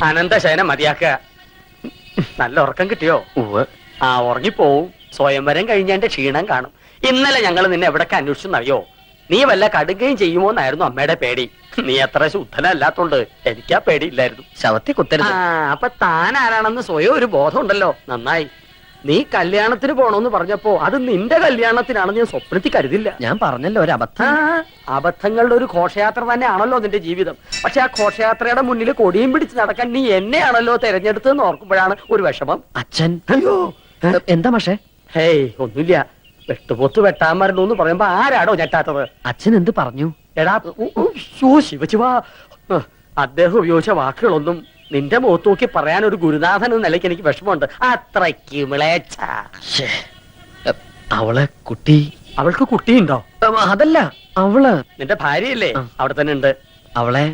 അനന്തശയനം മതിയാക്കുക. നല്ല ഉറക്കം കിട്ടിയോ? ആ ഉറങ്ങിപ്പോവും. സ്വയംവരം കഴിഞ്ഞതിന്റെ ക്ഷീണം കാണും. ഇന്നലെ ഞങ്ങൾ നിന്നെ എവിടൊക്കെ അന്വേഷിച്ചെന്നറിയോ? നീ വല്ല കടുകയും ചെയ്യുമോന്നായിരുന്നു അമ്മയുടെ പേടി. നീ അത്ര ശുദ്ധനല്ലാത്തോണ്ട് എനിക്കാ പേടിയില്ലായിരുന്നു. ശവത്തെ കുത്തരുത്. അപ്പൊ താൻ ആരാണെന്ന് സ്വയം ഒരു ബോധം ഉണ്ടല്ലോ. നന്നായി. നീ കല്യാണത്തിന് പോണോന്ന് പറഞ്ഞപ്പോ അത് നിന്റെ കല്യാണത്തിനാണെന്ന് ഞാൻ സ്വപ്നത്തിൽ കരുതില്ല. ഞാൻ പറഞ്ഞല്ലോ ഒരു അബദ്ധം. അബദ്ധങ്ങളുടെ ഒരു ഘോഷയാത്ര തന്നെയാണല്ലോ നിന്റെ ജീവിതം. പക്ഷെ ആ ഘോഷയാത്രയുടെ മുന്നിൽ കൊടിയും പിടിച്ച് നടക്കാൻ നീ എന്നെയാണല്ലോ തെരഞ്ഞെടുത്തതെന്ന് ഓർക്കുമ്പോഴാണ് ഒരു വിഷമം. അച്ഛൻ അയ്യോ എന്താ മാഷേ? ഹേയ് ഒന്നുമില്ല. വെട്ടുപോത്ത് വെട്ടാൻ മരണു എന്ന് പറയുമ്പോ ആരാടോ ഞെട്ടാത്തത്? അച്ഛൻ എന്ത് പറഞ്ഞു? എടാ ശിവശിവാ, അദ്ദേഹം ഉപയോഗിച്ച വാക്കുകളൊന്നും നിന്റെ മുഖത്ത് നോക്കി പറയാൻ ഒരു ഗുരുനാഥൻ എന്ന നിലയ്ക്ക് എനിക്ക് വിഷമമുണ്ട്. അത്രയ്ക്ക് മിളേച്ച. അവളെ കുട്ടി. അവൾക്ക് കുട്ടിയുണ്ടോ? അതല്ല, അവള് നിന്റെ ഭാര്യയല്ലേ? അവിടെ തന്നെ ഉണ്ട്. അവളെ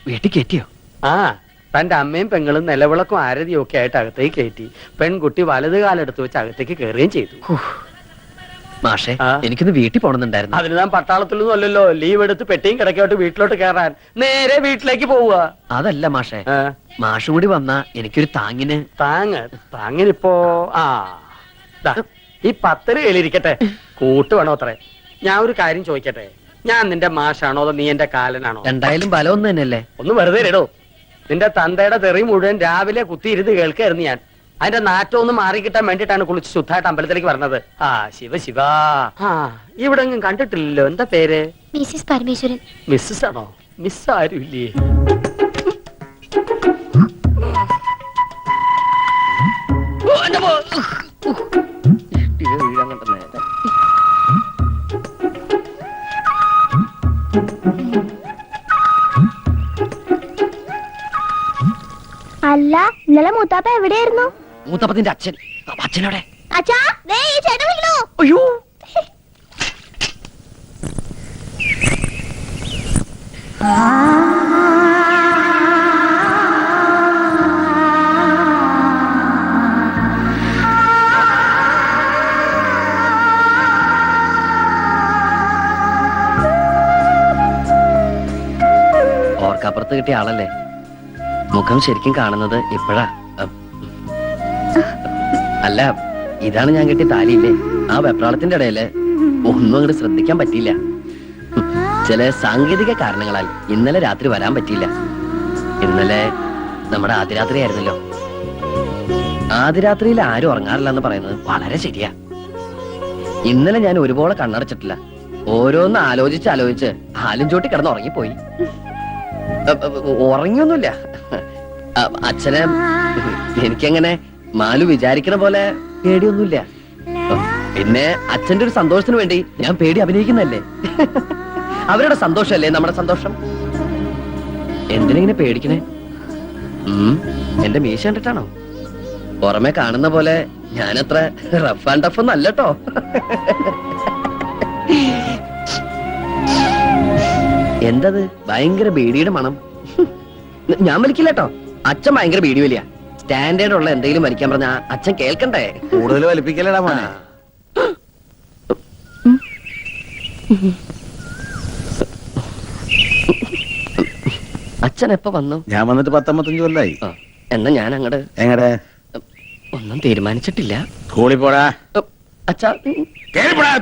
വീട്ടിൽ കയറ്റിയോ? ആ, തന്റെ അമ്മയും പെങ്ങളും നിലവിളക്കും ആരതിയും ഒക്കെ ആയിട്ട് അകത്തേക്ക് കയറ്റി. പെൺകുട്ടി വലത് കാലെടുത്ത് വെച്ച് അകത്തേക്ക് കയറുകയും ചെയ്തു. മാഷേ, എനിക്കൊന്ന് വീട്ടിൽ പോണെന്നുണ്ടായിരുന്നു. അതിന് താൻ പട്ടാളത്തിലൊന്നും അല്ലല്ലോ. ലീവ് എടുത്ത് പെട്ടിയും കിടക്കോട്ട് വീട്ടിലോട്ട് കയറാൻ നേരെ വീട്ടിലേക്ക് പോവുക. അതല്ല മാഷേ, മാഷും കൂടി വന്നാ എനിക്കൊരു താങ്ങിന്. താങ്ങിനിപ്പോ ഈ 10 കയ്യിലിരിക്കട്ടെ. കൂട്ട് വേണോ അത്രേ? ഞാൻ ഒരു കാര്യം ചോദിക്കട്ടെ. ഞാൻ നിന്റെ മാഷാണോ അതോ നീ എന്റെ കാലനാണോ? എന്തായാലും ബലം ഒന്ന് തന്നെയല്ലേ. ഒന്ന് വെറുതെ ഇടോ. നിന്റെ തന്തയുടെ തെറി മുഴുവൻ രാവിലെ കുത്തിയിരുന്ന് കേൾക്കായിരുന്നു ഞാൻ. അതിന്റെ നാറ്റം ഒന്ന് മാറിക്കിട്ടാൻ വേണ്ടിട്ടാണ് കുളിച്ച് ശുദ്ധമായിട്ട് അമ്പലത്തിലേക്ക് പറഞ്ഞത്. ആ ശിവ ഇവിടെ ഒന്നും കണ്ടിട്ടില്ലല്ലോ. എന്താ പേര്? മിസ്സിസ് പരമേശ്വരൻ. മിസ്സസ് ആണോ? മിസ് ആരും ഇല്ലേ? അല്ല, ഇന്നലെ മൂത്താപ്പ എവിടെയായിരുന്നു? മൂത്തപ്പത്തിന്റെ അച്ഛൻ. അച്ഛനോടെ അച്ഛാ, ദേ ഈ ചേട്ടൻ വിളിക്കണോ? അയ്യോ, ഓർക്കപ്പുറത്ത് കിട്ടിയ ആളല്ലേ. മുഖം ശരിക്കും കാണുന്നത് ഇപ്പോഴാ. അല്ല, ഇതാണ് ഞാൻ കെട്ടിയ താലിയില്ലേ. ആ വെപ്രാളത്തിന്റെ ഇടയില് ഒന്നും അങ്ങോട്ട് ശ്രദ്ധിക്കാൻ പറ്റിയില്ല. ചില സാങ്കേതിക കാരണങ്ങളാൽ ഇന്നലെ രാത്രി വരാൻ പറ്റിയില്ല. ഇന്നലെ നമ്മുടെ ആദ്യരാത്രി ആയിരുന്നല്ലോ. ആദ്യരാത്രിയിൽ ആരും ഉറങ്ങാറില്ല എന്ന് പറയുന്നത് വളരെ ശരിയാ. ഇന്നലെ ഞാൻ ഒരുപോലെ കണ്ണടച്ചിട്ടില്ല. ഓരോന്ന് ആലോചിച്ച് ഹാലും ചോട്ടി കിടന്ന് ഉറങ്ങിപ്പോയി. ഉറങ്ങിയൊന്നുമില്ല. അച്ഛനെ എനിക്കങ്ങനെ മാലു വിചാരിക്കണ പോലെ പേടിയൊന്നുമില്ല. പിന്നെ അച്ഛന്റെ ഒരു സന്തോഷത്തിന് വേണ്ടി ഞാൻ പേടി അഭിനയിക്കുന്നല്ലേ. അവരുടെ സന്തോഷല്ലേ നമ്മുടെ സന്തോഷം. എന്തിനെങ്ങനെ പേടിക്കണേ? എന്റെ മീശ കണ്ടിട്ടാണോ? പുറമെ കാണുന്ന പോലെ ഞാനത്ര റഫ് ആൻഡ് ടഫ് ഒന്നും അല്ലട്ടോ. എന്തത് ഭയങ്കര ബീഡിയുടെ മണം? ഞാൻ വലിക്കില്ലട്ടോ. അച്ഛൻ ഭയങ്കര ബീഡി വലിയ. സ്റ്റാൻഡേർഡ് ഉള്ള എന്തെങ്കിലും വലിക്കാൻ പറഞ്ഞാ അച്ഛൻ കേൾക്കണ്ടേ. കൂടുതൽ വലിപ്പിക്കലടാ മോനെ. അച്ഛൻ എപ്പോ വന്നു? ഞാൻ വന്നിട്ട് 19 കൊല്ലായി. എന്നാ ഞാൻ അങ്ങട്. എങ്ങടെ? ഒന്നും തീരുമാനിച്ചിട്ടില്ല. സ്കൂളിൽ പോടാ. അച്ഛാ കേറിപ്പോടാ.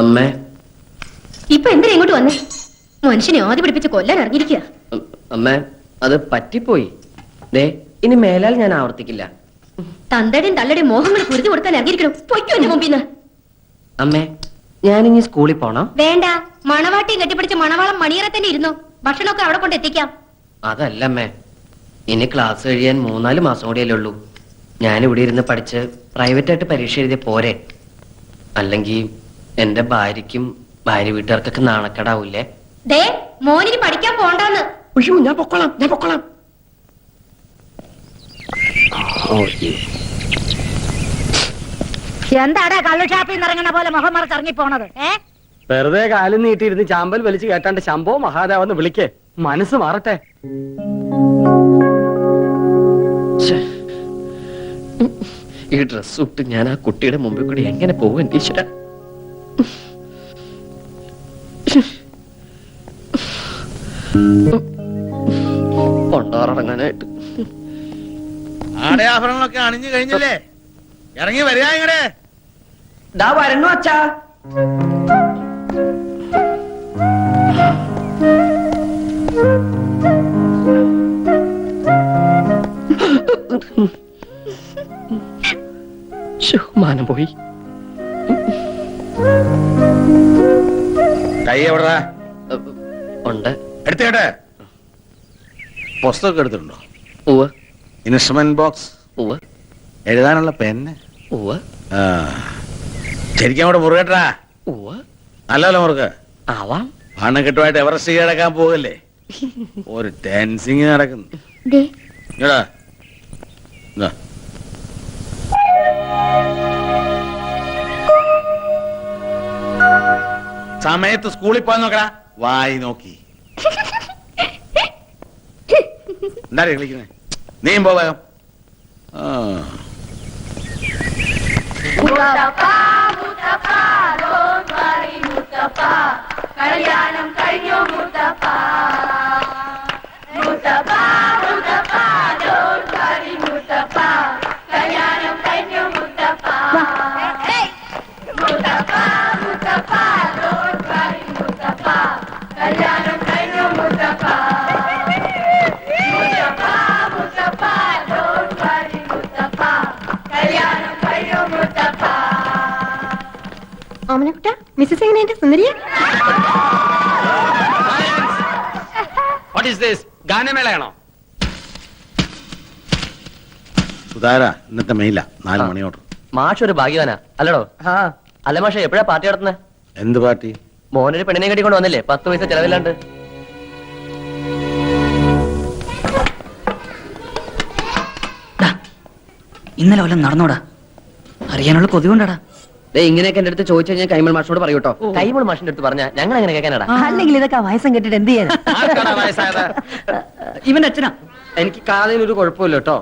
അമ്മേ, ഇപ്പൊ എന്തിനാ ഇങ്ങോട്ട് വന്നേ? മനുഷ്യനെ ആദ്യം പിടിപ്പിച്ച് കൊല്ലാൻ ഇറങ്ങിയിരിക്കുക. അമ്മേ, അത് പറ്റിപ്പോയി. ദേ, ഇനി മേലാൽ ഞാൻ ആവർത്തിക്കില്ല. തന്തയുടെയും തള്ളയുടെയും മോഹങ്ങൾ കുരുതി കൊടുക്കാൻ ഇറങ്ങിയിരിക്കണം. പൊയ്ക്കോ എന്റെ മുമ്പിന്ന്. അമ്മേ, ഞാനിനി സ്കൂളിൽ പോണം. വേണ്ട, മണവാട്ടിയും കെട്ടിപ്പിടിച്ച് മണവാളം മണിയറ തന്നെ ഇരുന്നോ. ഭക്ഷണമൊക്കെ അവിടെ കൊണ്ട് എത്തിക്കാം. അതല്ല അമ്മേ, ഇനി ക്ലാസ് കഴിയാൻ 3-4 മാസം കൂടിയല്ലേ ഉള്ളൂ. ഞാനിവിടെ ഇരുന്ന് പഠിച്ച് പ്രൈവറ്റായിട്ട് പരീക്ഷ എഴുതിയ പോരെ? അല്ലെങ്കിൽ എന്റെ ഭാര്യയ്ക്കും ഭാര്യ വീട്ടുകാർക്കൊക്കെ നാണക്കേടാവൂലേ? ദേ, മോനിന് പഠിക്കാൻ പോണ്ടാന്ന്. അയ്യോ, ഞാൻ പൊക്കോളാം. എന്താടാ കള്ളു ഷാപ്പിൽ നിന്ന് ഇറങ്ങണ പോലെ മുഖം മറച്ച് ഇറങ്ങിപ്പോണത്? വെറുതെ കാലും നീട്ടിയിരുന്ന് ചാമ്പൽ വലിച്ചു കേട്ടാണ്ട് ശംഭോ മഹാദേവെന്ന് വിളിക്കേ. മനസ്സ് മാറട്ടെ. ഈ ഡ്രസ് ഇട്ട് ഞാൻ ആ കുട്ടിയുടെ മുമ്പിൽ കൂടി എങ്ങനെ പോകും എന്റെ ഈശ്വര? കൊണ്ടോറങ്ങാനായിട്ട് ആടയാഭരണങ്ങളൊക്കെ അണിഞ്ഞു കഴിഞ്ഞല്ലേ? ഇറങ്ങി വരിക ഇങ്ങടെ. വരണു അച്ഛാ. മാനം പോയി. കൈ എവിടാ? ഉണ്ട്. എടുത്തേട്ടെ. പുസ്തകം എടുത്തിട്ടുണ്ടോ? ഉവ്വ് ഇൻസ്ട്രുമെന്റ് ബോക്സ്, ഉവ്വ് എഴുതാനുള്ള പെന്ന്. ഉവ്വ് ശരിക്കും അവിടെ മുറുകട്ടാ. ഉവ്വ്. നല്ലല്ലോ മുറുക്ക്. ആവാം. പണക്കെട്ടുമായിട്ട് എവറസ്റ്റ് കീഴടക്കാൻ പോകല്ലേ? ഒരു ടെൻസിങ് നടക്കുന്നു. ഇങ്ങടാ. ഇതാ. സമയത്ത് സ്കൂളിൽ പോകാൻ നോക്കടാ. വായി നോക്കി എന്താ കളിക്കുന്നേ? നീയും പോകാം. കല്യാണം കഴിഞ്ഞു മുത്തപ്പ, മുത്തപ്പ മുത്തപ്പ don't worry മുത്തപ്പ, കല്യാണം കഴിഞ്ഞു മുത്തപ്പ, മുത്തപ്പ മുത്തപ്പ don't worry മുത്തപ്പ, കല്യാണം കഴിഞ്ഞു മുത്തപ്പ, മുത്തപ്പ മുത്തപ്പ don't worry മുത്തപ്പ, കല്യാണം കഴിഞ്ഞു മുത്തപ്പ. ഓമനക്കുട്ട, മിസ്സസ് എങ്ങനെയുണ്ട്? സുന്ദരിയ? What is this? ഗാനമേളയാണോ? സുധാര, ഇന്നത്തെ മെയില 4 മണിയോട്. മാഷ് ഒരു ഭാഗ്യവാനാ അല്ലടോ? അല്ല മാഷ, എപ്പോഴാ പാർട്ടി നടത്തുന്നത്? എന്ത് പാർട്ടി? മോനൊരു പെണ്ണിനെ കെട്ടിക്കൊണ്ട് വന്നില്ലേ? 10 പൈസ ചെലവില്ലാണ്ട്. ഇന്നലെ വല്ലതും നടന്നോടാ? അറിയാനുള്ള കൊതി കൊണ്ടാടാ. ഇങ്ങനെയൊക്കെ എന്റെ അടുത്ത് ചോദിച്ചു കഴിഞ്ഞാൽ കൈമൾ മാഷിനോട് പറയൂട്ടോ. കൈമൾ മാഷിന്റെ അടുത്ത് പറഞ്ഞാ ഞങ്ങൾ എങ്ങനെ കേൾക്കാനടാ? അല്ലെങ്കിൽ ഇതൊക്കെ വയസ്സം കെട്ടിട്ട് എന്ത് ചെയ്യാൻ? ആർക്കാടാ വയസ്സായത്? ഇവന്റെ അച്ഛനാ. എനിക്ക് കാതിനൊരു കുഴപ്പമില്ല കേട്ടോ.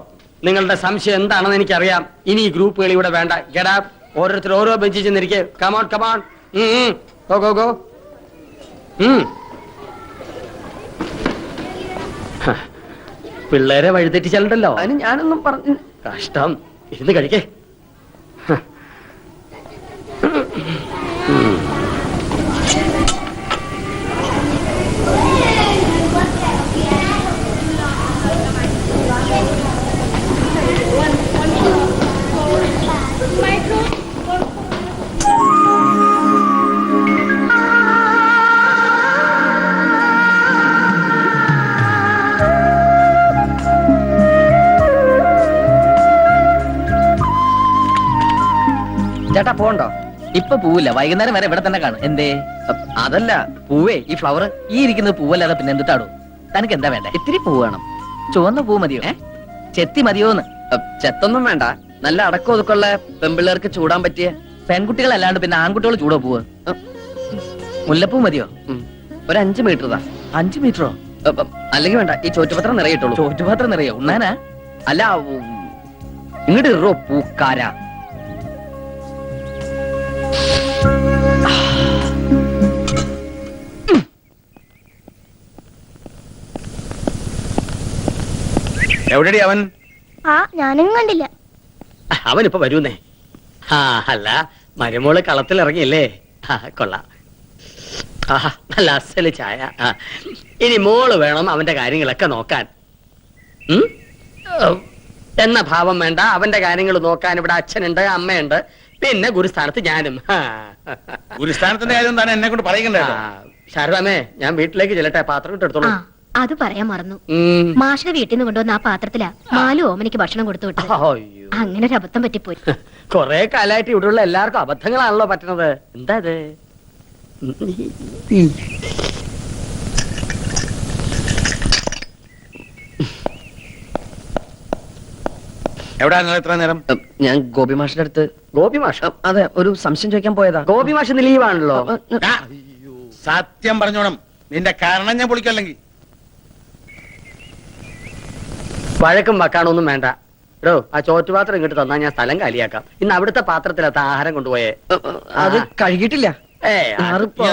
നിങ്ങളുടെ സംശയം എന്താണെന്ന് എനിക്കറിയാം. ഇനി ഈ ഗ്രൂപ്പുകൾ ഇവിടെ വേണ്ട. Get up. ഓരോരുത്തർ ഓരോ ബെഞ്ചിൽ ചെന്നിരിക്കെ. Come on come on. Go go go. പിള്ളേരെ വഴിതെറ്റിച്ചാലുണ്ടല്ലോ. അതിന് ഞാനൊന്നും പറഞ്ഞു. കഷ്ടം. ഇരുന്ന് കഴിക്കേ. ചേട്ടാ പോണ്ടോ? ഇപ്പൊ പൂവില്ല, വൈകുന്നേരം വരെ ഇവിടെ തന്നെ കാണും. എന്തേ? അതല്ല പൂവേ, ഈ ഫ്ലവർ ഈ ഇരിക്കുന്നത് പൂവല്ലാതെ പിന്നെ എന്തിട്ടാടോ? തനിക്ക് എന്താ വേണ്ടേ? ഇത്തിരി പൂ വേണം. ചുവന്ന പൂ മതിയോ? ചെത്തി മതിയോന്ന്? ചെത്തൊന്നും വേണ്ട. നല്ല അടക്കം ഒതുക്കുള്ള പെമ്പിള്ളേർക്ക് ചൂടാൻ പറ്റിയ പെൺകുട്ടികളല്ലാണ്ട് പിന്നെ ആൺകുട്ടികൾ ചൂടോ പൂവ്? മുല്ലപ്പൂ മതിയോ? ഒരു 5 മീറ്റർ താ. 5 മീറ്ററോ? അല്ലെങ്കിൽ വേണ്ട, ഈ ചോറ്റുപത്രം നിറയിട്ടുള്ളൂ. ചോറ്റുപത്രം നിറയോ? ഉണ്ണാനാ? അല്ല, ഇങ്ങോട്ട് ഇറോ പൂക്കാര. എവിടെടി അവൻ? ഞാനും കണ്ടില്ല. അവനിപ്പോ വരൂന്നേ. അല്ല, മരുമോള് കളത്തിലിറങ്ങിയല്ലേ? കൊള്ളാം. നല്ല അസല് ചായ. ഇനി മോള് വേണം അവന്റെ കാര്യങ്ങളൊക്കെ നോക്കാൻ. എന്ന ഭാവം വേണ്ട. അവന്റെ കാര്യങ്ങൾ നോക്കാൻ ഇവിടെ അച്ഛനുണ്ട്, അമ്മയുണ്ട്, പിന്നെ ഗുരുസ്ഥാനത്ത് ഞാനും. ഗുരുസ്ഥാനത്തിന്റെ കാര്യം തന്നെ എന്നെ കൊണ്ട് പറയണ്ടേ? ശാരദാമേ, ഞാൻ വീട്ടിലേക്ക് ചെല്ലട്ടെ. പാത്രം ഇട്ടെടുത്തോളൂ. അത് പറയാൻ മറന്നു. മാഷിന്റെ വീട്ടിൽ നിന്ന് കൊണ്ടുവന്ന ആ പാത്രത്തിലാ മാലു ഓമനിക്ക് ഭക്ഷണം കൊടുത്തു വിട്ടത്. അങ്ങനെ ഒരു അബദ്ധം പറ്റിപ്പോയി. കൊറേ കാലായിട്ട് ഇവിടെയുള്ള എല്ലാവർക്കും അബദ്ധങ്ങളാണല്ലോ പറ്റുന്നത്. എന്താ ഇത്? എവിടാ എത്ര നേരം? ഞാൻ ഗോപി മാഷിന്റെ അടുത്ത്. ഗോപി മാഷ്? അതെ, ഒരു സംശയം ചോദിക്കാൻ പോയതാ. ഗോപി മാഷ് ഇന്ന് ലീവാണല്ലോ. സത്യം പറഞ്ഞോണം, നിന്റെ കാരണം ഞാൻ പൊളിക്കല്ലെങ്കിൽ. വഴക്കും വക്കാണൊന്നും വേണ്ട. എടോ ആ ചോറ്റുപാത്രം ഇങ്ങോട്ട് തന്നാ ഞാൻ സ്ഥലം കാലിയാക്കാം. ഇന്ന് അവിടുത്തെ പാത്രത്തിലത്ത ആഹാരം കൊണ്ടുപോയേ. അത് കഴുകിയിട്ടില്ല. ഏ ഞാറിപ്പോ-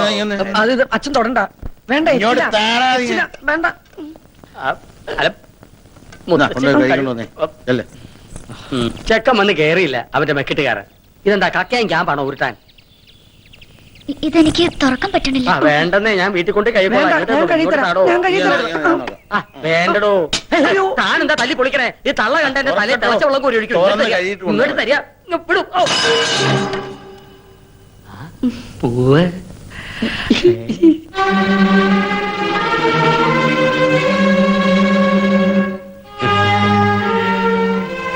അത് ഇത് അച്ഛൻ തൊടണ്ട. വേണ്ട ഇങ്ങോട്ട് ഇല്ല. താടാ നീ. ഇല്ല, വേണ്ട. അല്ല എന്നാ, കൊണ്ടുപോയി കഴിക്കണ്ടോ നീ? ചെല്ല്. ചെക്കൻ വന്ന് കേറിയില്ല അവന്റെ മെക്കിട്ടുകാരൻ. ഇതെന്താ കക്കയും ക്യാമ്പാണോ ഉരുട്ടാൻ? ഇതെനിക്ക് തുറക്കാൻ പറ്റണില്ല. വേണ്ടെന്നേ, ഞാൻ വീട്ടിൽ കൊണ്ട് വേണ്ട, ഞാൻ കഴിത്തരാം. ഞാൻ കഴിത്തരാം. വേണ്ടടോ. താനെന്താ തല്ലി പൊളിക്കണേ? ഈ തള്ള കണ്ട എന്റെ തലയിൽ തിളച്ച വെള്ളം കോരി ഒഴിക്കും. തുറന്ന് കഴിയിട്ട് ഇങ്ങോട്ട് തരിക. വിടും. ഓ. പൂവ്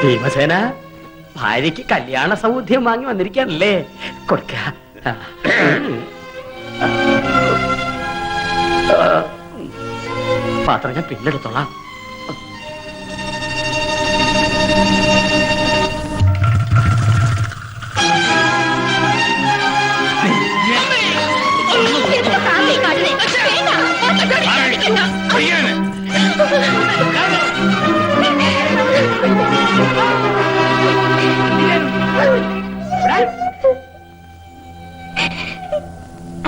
ഭീമസേന ഭാര്യക്ക് കല്യാണ സൗദ്യം വാങ്ങി വന്നിരിക്കാനല്ലേ? കൊടുക്ക. പാത്രം ഞാൻ പിന്നെടുത്തോളാം.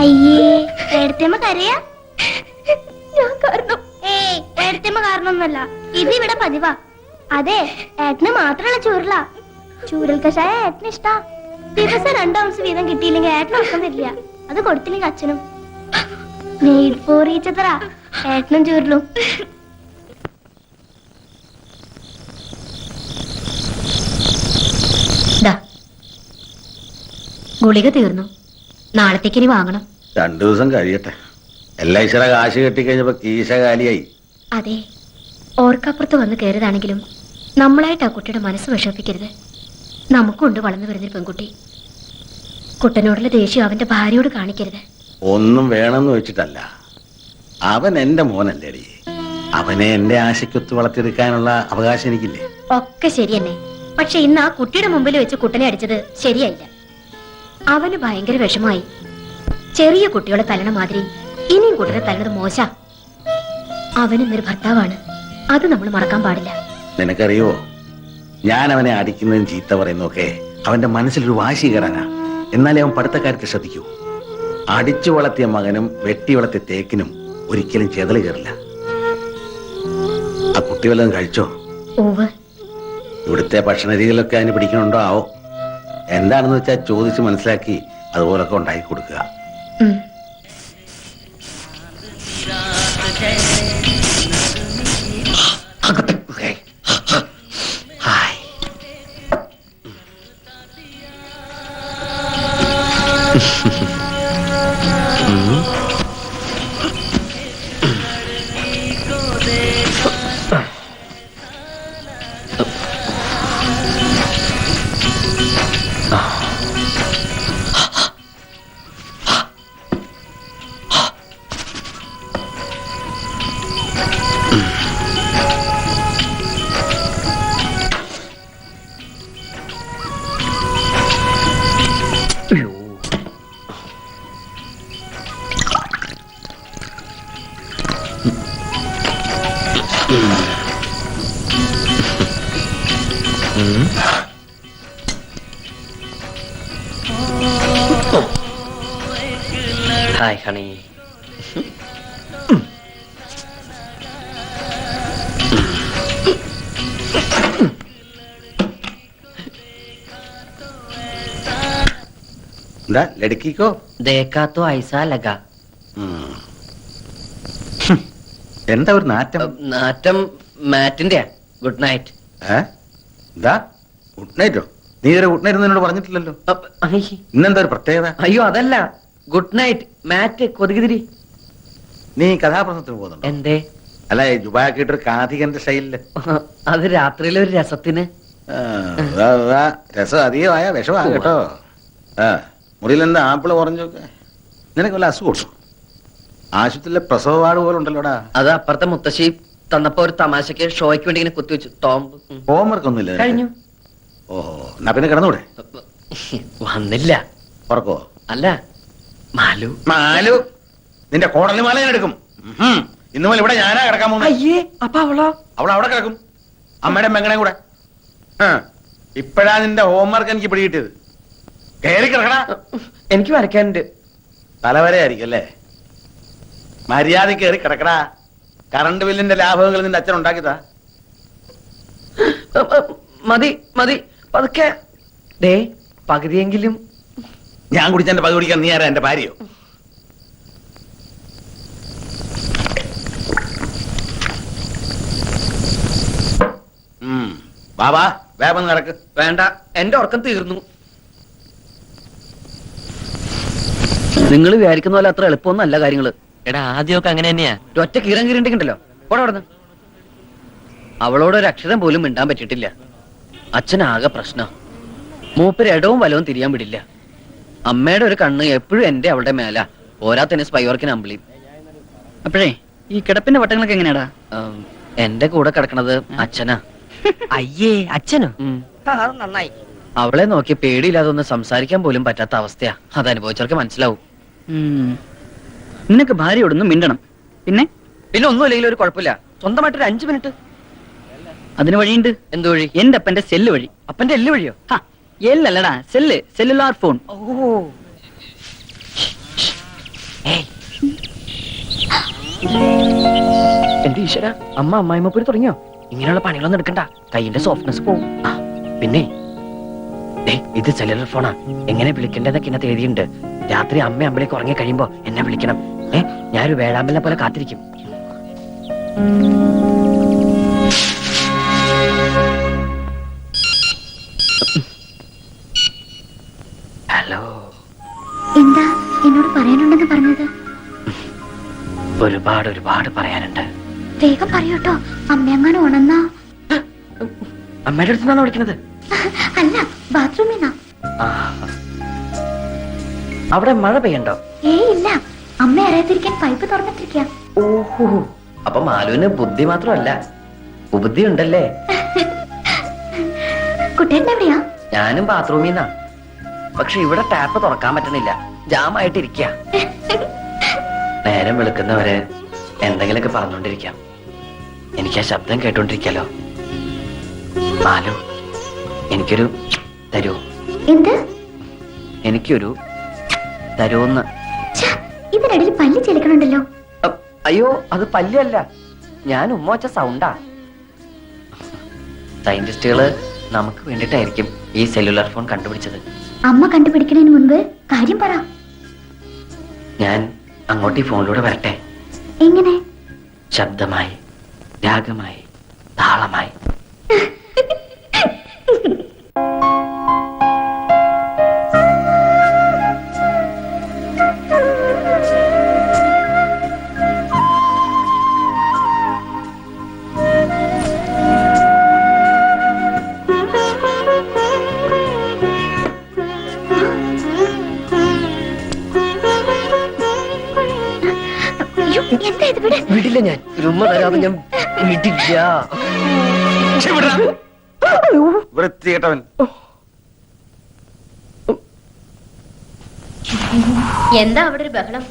അയ്യേ, ഏടത്തേമ്മ കരയാ? ഞാൻ കാരണം. ഏയ്, ഏടത്തേമ്മ കാരണമൊന്നുമല്ല. ഇത് ഇവിടെ പതിവാ. അതെ, ഏട്ടന് മാത്രമുള്ള ചൂരല. ചൂരൽ കഷായ ഏട്ടന് ഇഷ്ടാ. ദിവസം 2 ounce വീതം കിട്ടിയില്ലെങ്കിൽ ഏട്ടന് ഉറക്കം വരില്ല. അത് കൊടുത്തില്ലെങ്കിൽ അച്ഛനും. പോറിച്ചത്ര ഏട്ടനും ചൂരലും. ഗുളിക തീർന്നു. നാളത്തേക്ക് ഇനി വാങ്ങണം. 2 ദിവസം കഴിയട്ടെ. എല്ലാ ഈശ്വര കാശ് കെട്ടിക്കഴിഞ്ഞപ്പോ കീശ കാലിയായി. അതെ, ഓർക്കപ്പുറത്ത് വന്ന് കയറിയതാണെങ്കിലും നമ്മളായിട്ട് ആ കുട്ടിയുടെ മനസ്സ് വിഷമിപ്പിക്കരുത്. നമുക്കുണ്ട് വളർന്നു വരുന്നൊരു പെൺകുട്ടി. കുട്ടനോടുള്ള ദേഷ്യം അവന്റെ ഭാര്യയോട് കാണിക്കരുത്. ഒന്നും വേണമെന്ന് വെച്ചിട്ടല്ല, അവൻ എന്റെ മോനല്ലേടി. അവനെ എന്റെ ആശയ്ക്കൊത്ത് വളർത്തിയെടുക്കാനുള്ള അവകാശം എനിക്കില്ലേ? ഒക്കെ ശരി തന്നെ. പക്ഷെ ഇന്ന് ആ കുട്ടിയുടെ മുമ്പിൽ വെച്ച് കുട്ടനെ അടിച്ചത് ശരിയായില്ല. അവന് ഭയങ്കര വിഷമായി. ചെറിയ കുട്ടികളെ തല്ലണ മാതിരി ഇനിയും കുട്ടനെ തല്ലണത് മോശ. അവനിന്നൊരു ഭർത്താവാണ്. അത് നമ്മൾ മറക്കാൻ പാടില്ല. നിനക്കറിയോ, ഞാൻ അവനെ അടിക്കുന്നതും ചീത്ത പറയുന്നതൊക്കെ അവന്റെ മനസ്സിലൊരു വാശി കയറാനാ. എന്നാലേ അവൻ പഠിത്തക്കാര്യത്തെ ശ്രദ്ധിക്കൂ. അടിച്ചു വളർത്തിയ മകനും വെട്ടി വളർത്തിയ തേക്കിനും ഒരിക്കലും ചെതല് കയറില്ല. ആ കുട്ടി വല്ലതും കഴിച്ചോ? ഓവ്, ഇവിടുത്തെ ഭക്ഷണ രീതികളൊക്കെ അതിന് പിടിക്കണുണ്ടോ ആവോ? എന്താണെന്ന് വെച്ചാൽ ചോദിച്ച് മനസ്സിലാക്കി അതുപോലൊക്കെ ഉണ്ടാക്കി കൊടുക്കുക. Hi honey. എന്താ ലടുക്കിക്കോ? ദേക്കാ തോ ഐസാ ലഗാ. എന്താ ഒരു നാറ്റം? നാറ്റം മാറ്റിന്റെ. Good night. എന്താ ഗുഡ് നൈറ്റോ? നീ ഇതുവരെ ഗുഡ് നൈറ്റ് എന്നോട് പറഞ്ഞിട്ടില്ലല്ലോ. ഇന്നെന്താ ഒരു പ്രത്യേകത? അയ്യോ അതല്ല, ഗുഡ് നൈറ്റ് മാറ്റ് കൊതുകുതിരി. നീ കഥാപ്രസംഗത്തിന് പോകുന്നുണ്ടോ? എന്തേ? അല്ല, ജുബാക്കിട്ടൊരു കാഥികന്റെ സ്റ്റൈലില്. അത് രാത്രിയിലെ ഒരു രസത്തിന്. രസം അധികമായ വിഷമാ കേട്ടോ. മുറിയിൽ എന്താ ആപ്പിള് കുറഞ്ഞൊക്കെ? നിനക്ക് വല്ല അസുഖം? ആശുപത്രിയിലെ പ്രസവ വാർഡ് പോലെ ഉണ്ടല്ലോടാ. അത് അപ്പുറത്തെ മുത്തശ്ശി തന്നപ്പോ ഒരു തമാശക്ക് ഷോയ്ക്ക് വേണ്ടി ഇങ്ങനെ കുത്തിവെച്ചു. ടോംബ് ഹോംവർക്ക് ഒന്നുമില്ല കഴിഞ്ഞു. ഓഹോ, എന്നാ പിന്നെ കിടന്നൂടെ? വന്നില്ല. ഉറക്കോ? അല്ല, മാലു. മാലു നിന്റെ കോടലി മാല ഞാൻ എടുക്കും. ഇന്ന് മുതൽ ഇവിടെ ഞാനാ കിടക്കാൻ പോകുന്നത്. അയ്യേ, അപ്പൊ അവളോ? അവൾ അവിടെ കിടക്കും, അമ്മയുടെ പെങ്ങളെയും കൂടെ. ഇപ്പഴാ നിന്റെ ഹോംവർക്ക് എനിക്ക് പിടികിട്ടിയത്. കയറി കിടക്കണ. എനിക്ക് വരയ്ക്കാനുണ്ട്. തലവരെയായിരിക്കും അല്ലേ? മര്യാദ കയറി കിടക്കടാ. കറണ്ട് ബില്ലിന്റെ ലാഭങ്ങൾ നിന്റെ അച്ഛൻ ഉണ്ടാക്കിയതാ. മതി മതി പതുക്കെ. ദേ പകുതിയെങ്കിലും. ഞാൻ കുടിച്ചെന്റെ പകുതി കുടിക്കാൻ നീ ആരാ? എന്റെ ഭാര്യയോ? ബാബാ വേഗം നടക്ക്. വേണ്ട, എന്റെ ഉറക്കം തീർന്നു. നിങ്ങൾ വിചാരിക്കുന്ന പോലെ അത്ര എളുപ്പമൊന്നല്ല കാര്യങ്ങള്. എടാ ആദ്യമൊക്കെ അങ്ങനെ തന്നെയാ. ഒറ്റ കീറം കീറിണ്ടെങ്കിണ്ടല്ലോ പോടെ അവിടുന്ന്. അവളോട് ഒരു അക്ഷരം പോലും മിണ്ടാൻ പറ്റിയിട്ടില്ല. അച്ഛനാകെ പ്രശ്നം. മൂപ്പര് ഇടവും വലവും തിരിയാൻ വിടില്ല. അമ്മയുടെ ഒരു കണ്ണ് എപ്പോഴും എന്റെ അവളുടെ മേല. പോരാത്തന്നെ സ്പൈവർക്കിന് അമ്പിളിയും. അപ്പോഴേ ഈ കിടപ്പിന്റെ വട്ടങ്ങളൊക്കെ എങ്ങനെയാടാ? എന്റെ കൂടെ കിടക്കണത് അച്ഛനാ. അയ്യേ, അച്ഛനോ? അത് നന്നായി. അവളെ നോക്കി പേടിയില്ലാതെ ഒന്ന് സംസാരിക്കാൻ പോലും പറ്റാത്ത അവസ്ഥയാ. അത് അനുഭവിച്ചവർക്ക് മനസ്സിലാവും. നിനക്ക് ഭാര്യയോടൊന്നും മിണ്ടണം. പിന്നെ പിന്നെ ഒന്നുമില്ലെങ്കിലും ഒരു കുഴപ്പമില്ല. സ്വന്തമായിട്ടൊരു 5 മിനിറ്റ്. അതിന് വഴിയുണ്ട്. എന്ത് വഴി? എന്റെ അപ്പന്റെ സെല്ല് വഴി. അപ്പന്റെ എല്ല് വഴിയോ? എല്ലല്ലടാ, സെല്ല്, സെല്ലുലാർ ഫോൺ. ഓ എന്റെ ഈശ്വര, അമ്മ അമ്മായിമ്മ പോയി തുടങ്ങിയോ? ഇങ്ങനെയുള്ള പണികളൊന്നും എടുക്കണ്ട. കൈയിന്റെ സോഫ്റ്റ്നെസ് പോവും. പിന്നെ ഇത് സെല്ലുലർ ഫോണാ. എങ്ങനെ വിളിക്കേണ്ടതൊക്കെ ഇന്നത്തെ എഴുതിയുണ്ട്. രാത്രി അമ്മ അമ്പലേക്ക് ഉറങ്ങി കഴിയുമ്പോ എന്നെ വിളിക്കണം. ഞാനൊരു വേഴാമ്പലിനെ പോലെ കാത്തിരിക്കും. ഹലോ. എന്താ എന്നോട് പറയാനുണ്ടെന്ന് പറഞ്ഞത്? ഒരുപാട് ഒരുപാട് പറയാനുണ്ട്. വേഗം പറയൂട്ടോ. അമ്മയങ്ങനെ ഉണന്നാ. അമ്മയുടെ അടുത്തുനിന്നാണോ വിളിക്കുന്നത്? അല്ല, ബാത്റൂമിന്നാ. അവിടെ മഴ പെയ്യണ്ടോ? ഏയ് ഇല്ല, അമ്മ അറിയാതിരിക്കാൻ പൈപ്പ് തുറന്നിട്ടിരിക്ക. ഓഹോ, അപ്പൊ മാലുവിന് ബുദ്ധി മാത്രമല്ല ഉപുദ്ധി ഉണ്ടല്ലേ? കുട്ടേട്ടൻ എവിടെയാ? ഞാനും ബാത്റൂമിൽ നിന്നാ. പക്ഷെ ഇവിടെ ടാപ്പ് തുറക്കാൻ പറ്റണില്ല. ജാമായിട്ടിരിക്ക. നേരം വെളുക്കുന്നവരെ എന്തെങ്കിലുമൊക്കെ പറഞ്ഞോണ്ടിരിക്കാം. എനിക്ക് ആ ശബ്ദം കേട്ടോണ്ടിരിക്കാലോ. മാലു, എനിക്കൊരു തരൂ. എന്ത്? എനിക്കൊരു തരൂന്ന്. ഇതിനിടയിൽ പല്ല് ചെലുക്കണുണ്ടല്ലോ. അയ്യോ, അത് പല്ലല്ല. ഞാൻ ഉമ്മ വച്ച സൗണ്ടാ. സയന്റിസ്റ്റുകള് നമുക്ക് വേണ്ടിട്ടായിരിക്കും ഈ സെല്ലുലാർ ഫോൺ കണ്ടുപിടിച്ചത്. അമ്മ കണ്ടുപിടിക്കുന്നതിന് മുൻപ് കാര്യം പറ. ഞാൻ അങ്ങോട്ട് ഈ ഫോണിലൂടെ വരട്ടെ. എങ്ങനെ? ശബ്ദമായി, രാഗമായി, താളമായി. എന്താ ഇത്? വിട്. വിടില്ല ഞാൻ. ഉമ്മ തരാതെ ഞാൻ വിടില്ല. വൃത്തികെട്ടവൻ. എന്താ അവിടെ ഒരു ബഹളം?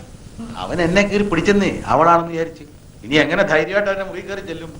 അവൻ എന്നെ കയറി പിടിച്ചെന്നേ അവളാണെന്ന് വിചാരിച്ചു. ഇനി എങ്ങനെ ധൈര്യമായിട്ട് അവന്റെ മുറി കയറി ചെല്ലും?